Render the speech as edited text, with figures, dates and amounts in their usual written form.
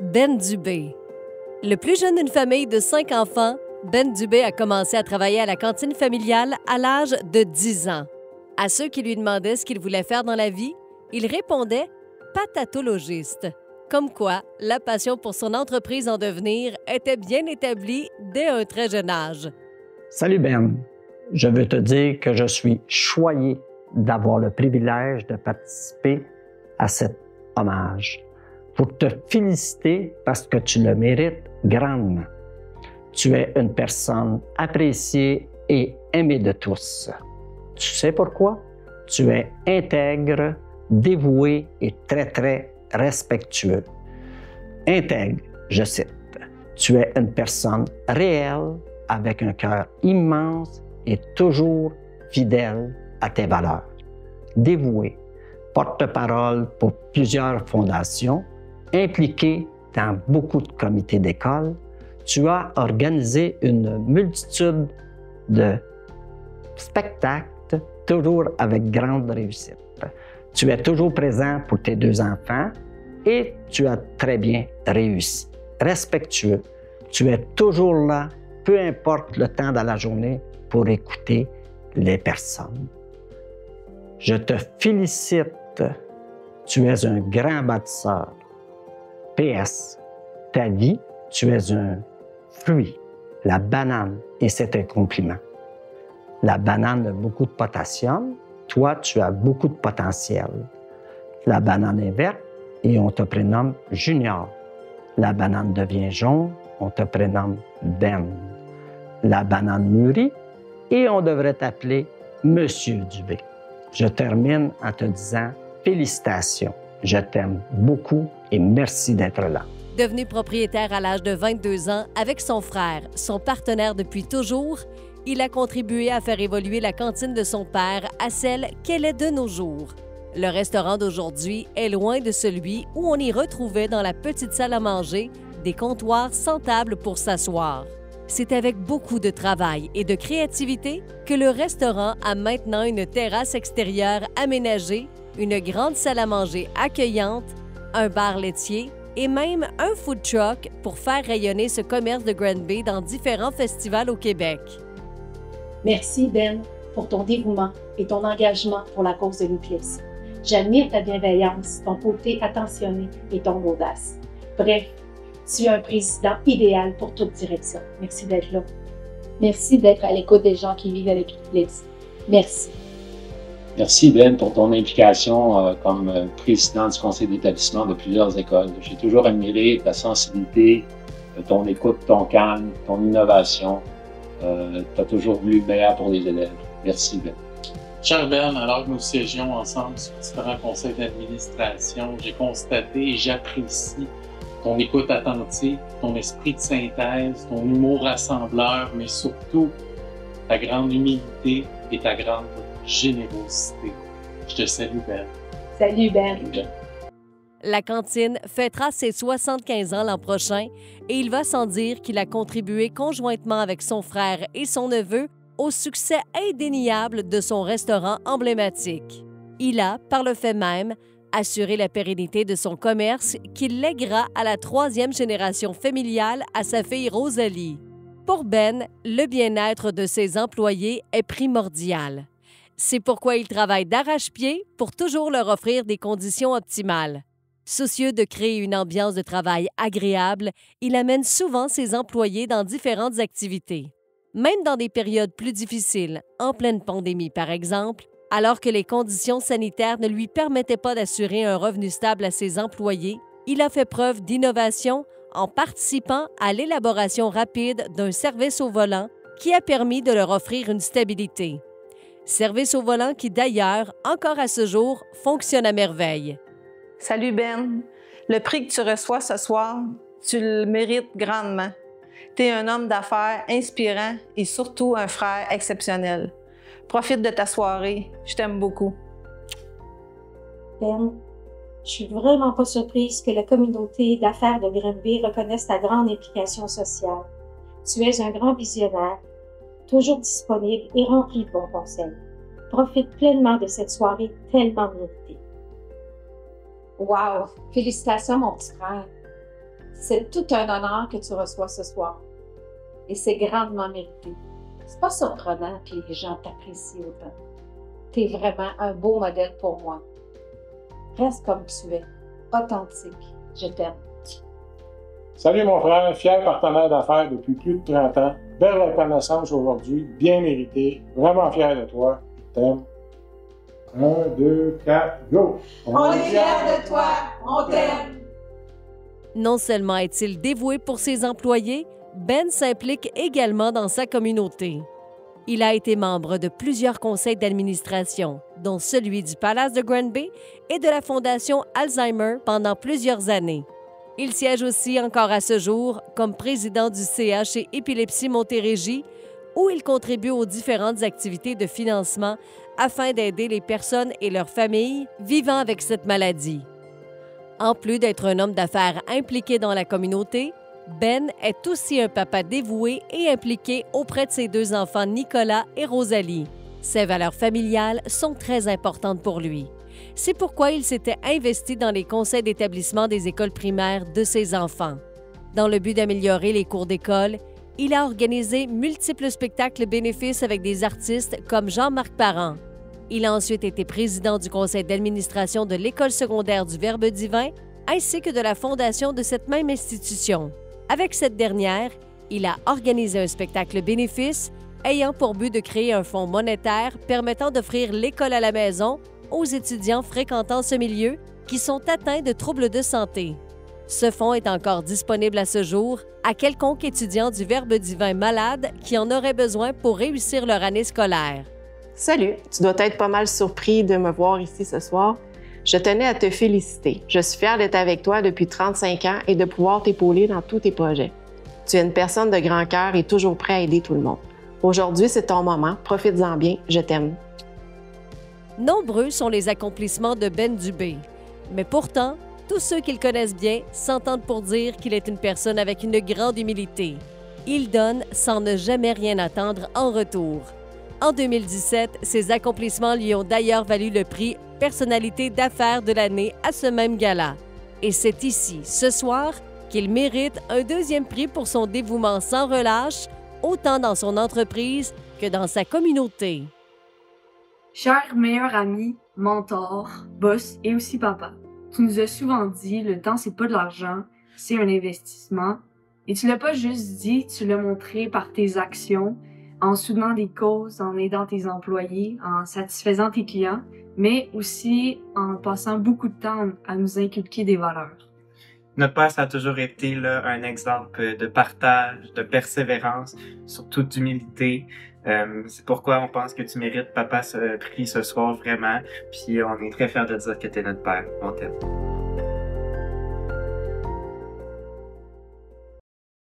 Ben Dubé. Le plus jeune d'une famille de 5 enfants, Ben Dubé a commencé à travailler à la cantine familiale à l'âge de 10 ans. À ceux qui lui demandaient ce qu'il voulait faire dans la vie, il répondait « patatologiste ». Comme quoi, la passion pour son entreprise en devenir était bien établie dès un très jeune âge. Salut Ben, je veux te dire que je suis choyé d'avoir le privilège de participer à cet hommage. Pour te féliciter parce que tu le mérites grandement. Tu es une personne appréciée et aimée de tous. Tu sais pourquoi? Tu es intègre, dévoué et très respectueux. Intègre, je cite, tu es une personne réelle avec un cœur immense et toujours fidèle à tes valeurs. Dévoué, porte-parole pour plusieurs fondations, impliqué dans beaucoup de comités d'école, tu as organisé une multitude de spectacles, toujours avec grande réussite. Tu es toujours présent pour tes 2 enfants et tu as très bien réussi. Respectueux, tu es toujours là, peu importe le temps de la journée, pour écouter les personnes. Je te félicite, tu es un grand bâtisseur. PS, ta vie, tu es un fruit, la banane, et c'est un compliment. La banane a beaucoup de potassium, toi, tu as beaucoup de potentiel. La banane est verte et on te prénomme Junior. La banane devient jaune, on te prénomme Ben. La banane mûrit et on devrait t'appeler Monsieur Dubé. Je termine en te disant félicitations. Je t'aime beaucoup et merci d'être là. Devenu propriétaire à l'âge de 22 ans avec son frère, son partenaire depuis toujours, il a contribué à faire évoluer la cantine de son père à celle qu'elle est de nos jours. Le restaurant d'aujourd'hui est loin de celui où on y retrouvait dans la petite salle à manger des comptoirs sans table pour s'asseoir. C'est avec beaucoup de travail et de créativité que le restaurant a maintenant une terrasse extérieure aménagée, une grande salle à manger accueillante, un bar laitier et même un food truck pour faire rayonner ce commerce de Granby dans différents festivals au Québec. Merci, Ben, pour ton dévouement et ton engagement pour la cause de l'Église. J'admire ta bienveillance, ton côté attentionné et ton audace. Bref, tu es un président idéal pour toute direction. Merci d'être là. Merci d'être à l'écoute des gens qui vivent avec l'Église. Merci. Merci, Ben, pour ton implication comme président du conseil d'établissement de plusieurs écoles. J'ai toujours admiré ta sensibilité, ton écoute, ton calme, ton innovation. Tu as toujours voulu le meilleur pour les élèves. Merci, Ben. Cher Ben, alors que nous siégions ensemble sur différents conseils d'administration, j'ai constaté et j'apprécie ton écoute attentive, ton esprit de synthèse, ton humour rassembleur, mais surtout ta grande humilité et ta grande générosité. Je te salue, Ben. Salut, Ben. La cantine fêtera ses 75 ans l'an prochain et il va sans dire qu'il a contribué conjointement avec son frère et son neveu au succès indéniable de son restaurant emblématique. Il a, par le fait même, assuré la pérennité de son commerce qu'il lèguera à la 3e génération familiale à sa fille Rosalie. Pour Ben, le bien-être de ses employés est primordial. C'est pourquoi il travaille d'arrache-pied pour toujours leur offrir des conditions optimales. Soucieux de créer une ambiance de travail agréable, il amène souvent ses employés dans différentes activités. Même dans des périodes plus difficiles, en pleine pandémie par exemple, alors que les conditions sanitaires ne lui permettaient pas d'assurer un revenu stable à ses employés, il a fait preuve d'innovation en participant à l'élaboration rapide d'un service au volant qui a permis de leur offrir une stabilité. Service au volant qui d'ailleurs, encore à ce jour, fonctionne à merveille. Salut Ben, le prix que tu reçois ce soir, tu le mérites grandement. Tu es un homme d'affaires inspirant et surtout un frère exceptionnel. Profite de ta soirée, je t'aime beaucoup. Ben, je suis vraiment pas surprise que la communauté d'affaires de Granby reconnaisse ta grande implication sociale. Tu es un grand visionnaire, toujours disponible et rempli de bons conseils. Profite pleinement de cette soirée tellement méritée. Wow! Félicitations, mon petit frère. C'est tout un honneur que tu reçois ce soir. Et c'est grandement mérité. C'est pas surprenant que les gens t'apprécient autant. Tu es vraiment un beau modèle pour moi. Reste comme tu es, authentique. Je t'aime. Salut mon frère, fier partenaire d'affaires depuis plus de 30 ans. Belle reconnaissance aujourd'hui, bien méritée. Vraiment fier de toi. Je t'aime. 1, 2, 4, go! On est fiers de toi, on t'aime! Non seulement est-il dévoué pour ses employés, Ben s'implique également dans sa communauté. Il a été membre de plusieurs conseils d'administration, dont celui du Palace de Granby et de la Fondation Alzheimer pendant plusieurs années. Il siège aussi encore à ce jour comme président du CH et Épilepsie Montérégie, où il contribue aux différentes activités de financement afin d'aider les personnes et leurs familles vivant avec cette maladie. En plus d'être un homme d'affaires impliqué dans la communauté, Ben est aussi un papa dévoué et impliqué auprès de ses 2 enfants Nicolas et Rosalie. Ses valeurs familiales sont très importantes pour lui. C'est pourquoi il s'était investi dans les conseils d'établissement des écoles primaires de ses enfants. Dans le but d'améliorer les cours d'école, il a organisé multiples spectacles bénéfices avec des artistes comme Jean-Marc Parent. Il a ensuite été président du conseil d'administration de l'école secondaire du Verbe divin ainsi que de la fondation de cette même institution. Avec cette dernière, il a organisé un spectacle bénéfice ayant pour but de créer un fonds monétaire permettant d'offrir l'école à la maison aux étudiants fréquentant ce milieu qui sont atteints de troubles de santé. Ce fonds est encore disponible à ce jour à quelconque étudiant du Verbe divin malade qui en aurait besoin pour réussir leur année scolaire. Salut, tu dois être pas mal surpris de me voir ici ce soir. Je tenais à te féliciter. Je suis fière d'être avec toi depuis 35 ans et de pouvoir t'épauler dans tous tes projets. Tu es une personne de grand cœur et toujours prêt à aider tout le monde. Aujourd'hui, c'est ton moment. Profites-en bien. Je t'aime. Nombreux sont les accomplissements de Ben Dubé. Mais pourtant, tous ceux qui le connaissent bien s'entendent pour dire qu'il est une personne avec une grande humilité. Il donne sans ne jamais rien attendre en retour. En 2017, ses accomplissements lui ont d'ailleurs valu le prix Personnalité d'affaires de l'année à ce même gala. Et c'est ici, ce soir, qu'il mérite un 2e prix pour son dévouement sans relâche, autant dans son entreprise que dans sa communauté. Cher meilleur ami, mentor, boss et aussi papa, tu nous as souvent dit le temps c'est pas de l'argent, c'est un investissement. Et tu l'as pas juste dit, tu l'as montré par tes actions, en soutenant des causes, en aidant tes employés, en satisfaisant tes clients, mais aussi en passant beaucoup de temps à nous inculquer des valeurs. Notre père, ça a toujours été là, un exemple de partage, de persévérance, surtout d'humilité. C'est pourquoi on pense que tu mérites, papa, ce prix ce soir vraiment. Puis on est très fiers de dire que tu es notre père. On t'aime.